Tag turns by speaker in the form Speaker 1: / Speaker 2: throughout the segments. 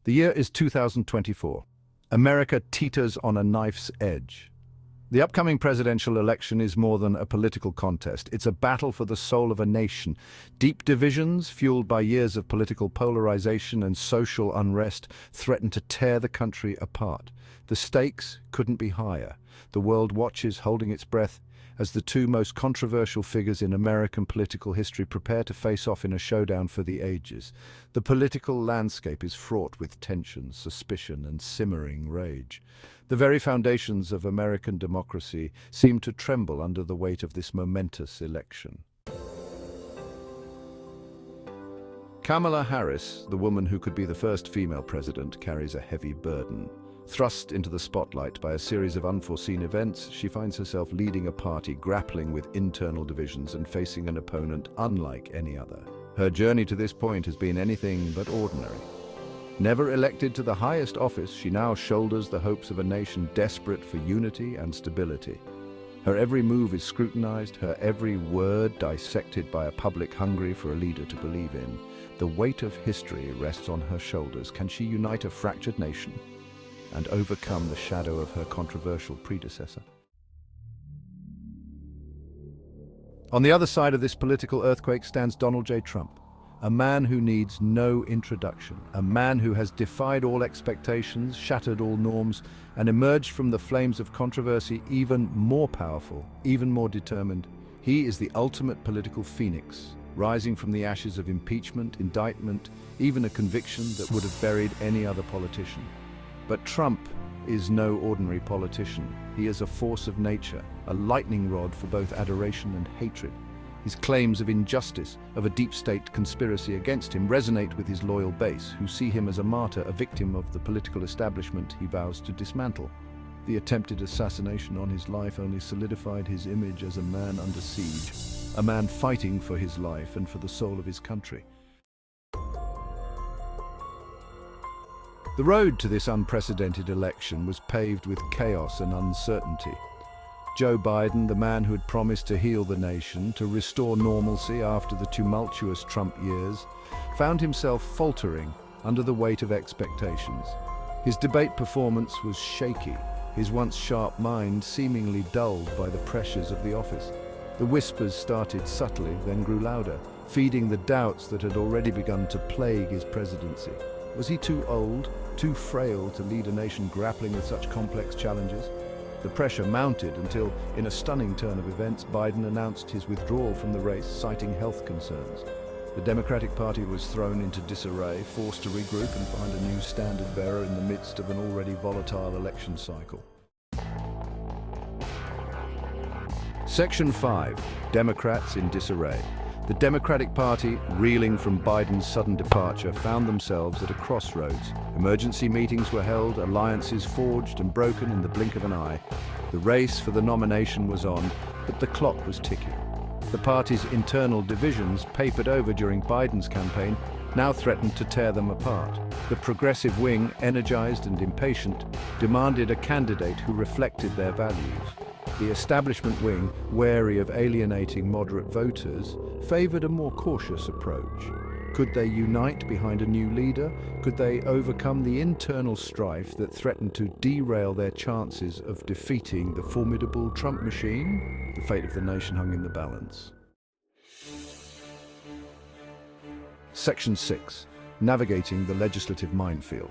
Speaker 1: The year is 2024. America teeters on a knife's edge. The upcoming presidential election is more than a political contest. It's a battle for the soul of a nation. Deep divisions, fueled by years of political polarization and social unrest, threaten to tear the country apart. The stakes couldn't be higher. The world watches, holding its breath, as the two most controversial figures in American political history prepare to face off in a showdown for the ages. The political landscape is fraught with tension, suspicion, and simmering rage. The very foundations of American democracy seem to tremble under the weight of this momentous election. Kamala Harris, the woman who could be the first female president, carries a heavy burden. Thrust into the spotlight by a series of unforeseen events, she finds herself leading a party grappling with internal divisions and facing an opponent unlike any other. Her journey to this point has been anything but ordinary. Never elected to the highest office, she now shoulders the hopes of a nation desperate for unity and stability. Her every move is scrutinized, her every word dissected by a public hungry for a leader to believe in. The weight of history rests on her shoulders. Can she unite a fractured nation and overcome the shadow of her controversial predecessor? On the other side of this political earthquake stands Donald J. Trump, a man who needs no introduction, a man who has defied all expectations, shattered all norms, and emerged from the flames of controversy even more powerful, even more determined. He is the ultimate political phoenix, rising from the ashes of impeachment, indictment, even a conviction that would have buried any other politician. But Trump is no ordinary politician. He is a force of nature, a lightning rod for both adoration and hatred. His claims of injustice, of a deep state conspiracy against him, resonate with his loyal base, who see him as a martyr, a victim of the political establishment he vows to dismantle. The attempted assassination on his life only solidified his image as a man under siege, a man fighting for his life and for the soul of his country. The road to this unprecedented election was paved with chaos and uncertainty. Joe Biden, the man who had promised to heal the nation, to restore normalcy after the tumultuous Trump years, found himself faltering under the weight of expectations. His debate performance was shaky, his once sharp mind seemingly dulled by the pressures of the office. The whispers started subtly, then grew louder, feeding the doubts that had already begun to plague his presidency. Was he too old, too frail to lead a nation grappling with such complex challenges? The pressure mounted until, in a stunning turn of events, Biden announced his withdrawal from the race, citing health concerns. The Democratic Party was thrown into disarray, forced to regroup and find a new standard bearer in the midst of an already volatile election cycle. Section 5. Democrats in disarray. The Democratic Party, reeling from Biden's sudden departure, found themselves at a crossroads. Emergency meetings were held, alliances forged and broken in the blink of an eye. The race for the nomination was on, but the clock was ticking. The party's internal divisions, papered over during Biden's campaign, now threatened to tear them apart. The progressive wing, energized and impatient, demanded a candidate who reflected their values. The establishment wing, wary of alienating moderate voters, favored a more cautious approach. Could they unite behind a new leader? Could they overcome the internal strife that threatened to derail their chances of defeating the formidable Trump machine? The fate of the nation hung in the balance. Section 6. Navigating the legislative minefield.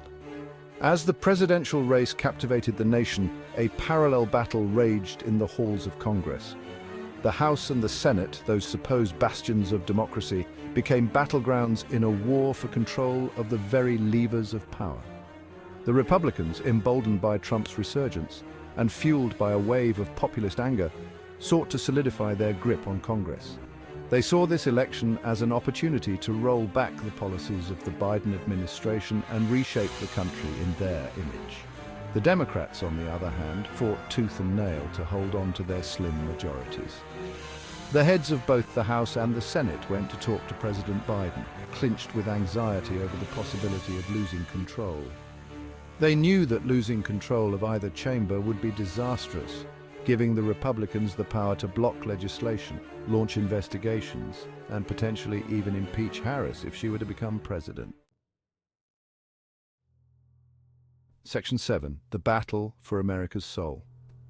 Speaker 1: As the presidential race captivated the nation, a parallel battle raged in the halls of Congress. The House and the Senate, those supposed bastions of democracy, became battlegrounds in a war for control of the very levers of power. The Republicans, emboldened by Trump's resurgence and fueled by a wave of populist anger, sought to solidify their grip on Congress. They saw this election as an opportunity to roll back the policies of the Biden administration and reshape the country in their image. The Democrats, on the other hand, fought tooth and nail to hold on to their slim majorities. The heads of both the House and the Senate went to talk to President Biden, clinched with anxiety over the possibility of losing control. They knew that losing control of either chamber would be disastrous, giving the Republicans the power to block legislation, launch investigations, and potentially even impeach Harris if she were to become president. Section 7. The Battle for America's Soul.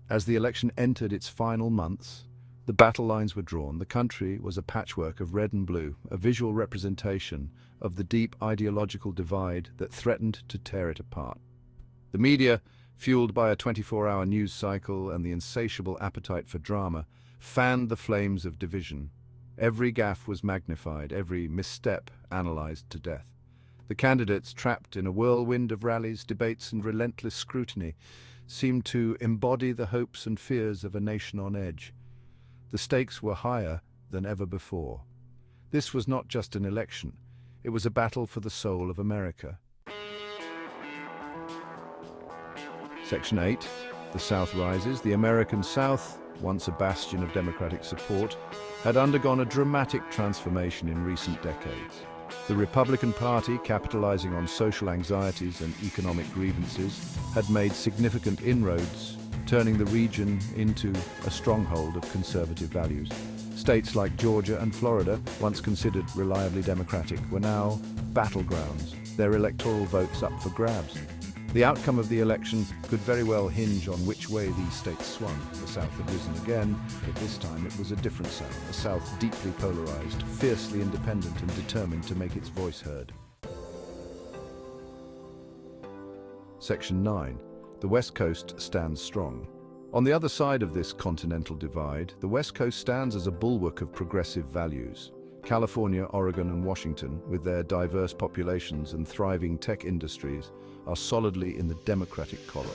Speaker 1: As the election entered its final months, the battle lines were drawn. The country was a patchwork of red and blue, a visual representation of the deep ideological divide that threatened to tear it apart. The media, fueled by a 24-hour news cycle and the insatiable appetite for drama, fanned the flames of division. Every gaffe was magnified, every misstep analyzed to death. The candidates, trapped in a whirlwind of rallies, debates, and relentless scrutiny, seemed to embody the hopes and fears of a nation on edge. The stakes were higher than ever before. This was not just an election, it was a battle for the soul of America. Section 8. The South rises. The American South, once a bastion of democratic support, had undergone a dramatic transformation in recent decades. The Republican Party, capitalizing on social anxieties and economic grievances, had made significant inroads, turning the region into a stronghold of conservative values. States like Georgia and Florida, once considered reliably democratic, were now battlegrounds, their electoral votes up for grabs. The outcome of the election could very well hinge on which way these states swung. The South had risen again, but this time it was a different South, a South deeply polarized, fiercely independent and determined to make its voice heard. Section 9. The West Coast stands strong. On the other side of this continental divide, the West Coast stands as a bulwark of progressive values. California, Oregon, and Washington, with their diverse populations and thriving tech industries, are solidly in the Democratic column.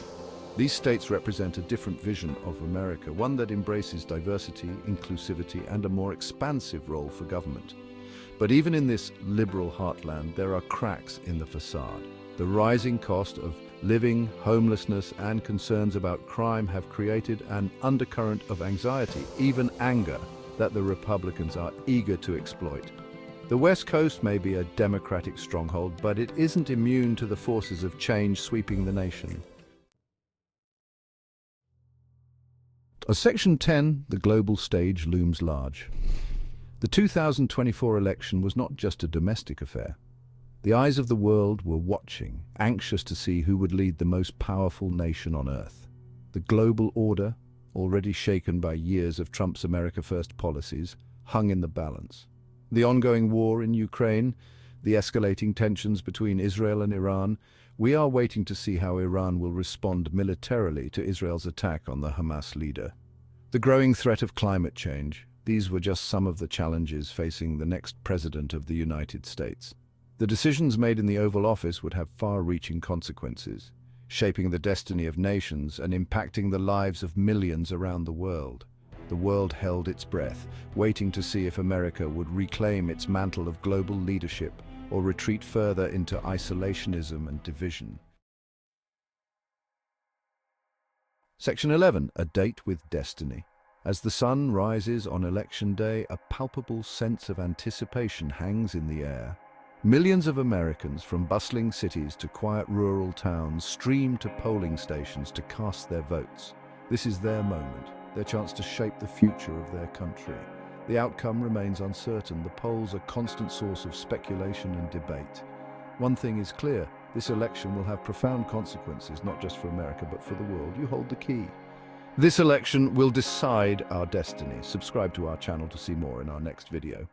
Speaker 1: These states represent a different vision of America, one that embraces diversity, inclusivity, and a more expansive role for government. But even in this liberal heartland, there are cracks in the facade. The rising cost of living, homelessness, and concerns about crime have created an undercurrent of anxiety, even anger, that the Republicans are eager to exploit. The West Coast may be a Democratic stronghold, but it isn't immune to the forces of change sweeping the nation. As Section 10, the global stage looms large. The 2024 election was not just a domestic affair. The eyes of the world were watching, anxious to see who would lead the most powerful nation on earth. The global order, already shaken by years of Trump's America First policies, hung in the balance. The ongoing war in Ukraine, the escalating tensions between Israel and Iran, we are waiting to see how Iran will respond militarily to Israel's attack on the Hamas leader. The growing threat of climate change, these were just some of the challenges facing the next president of the United States. The decisions made in the Oval Office would have far-reaching consequences, shaping the destiny of nations and impacting the lives of millions around the world. The world held its breath, waiting to see if America would reclaim its mantle of global leadership or retreat further into isolationism and division. Section 11. A date with destiny. As the sun rises on Election Day, a palpable sense of anticipation hangs in the air. Millions of Americans, from bustling cities to quiet rural towns, stream to polling stations to cast their votes. This is their moment, their chance to shape the future of their country. The outcome remains uncertain. The polls are a constant source of speculation and debate. One thing is clear, this election will have profound consequences, not just for America, but for the world. You hold the key. This election will decide our destiny. Subscribe to our channel to see more in our next video.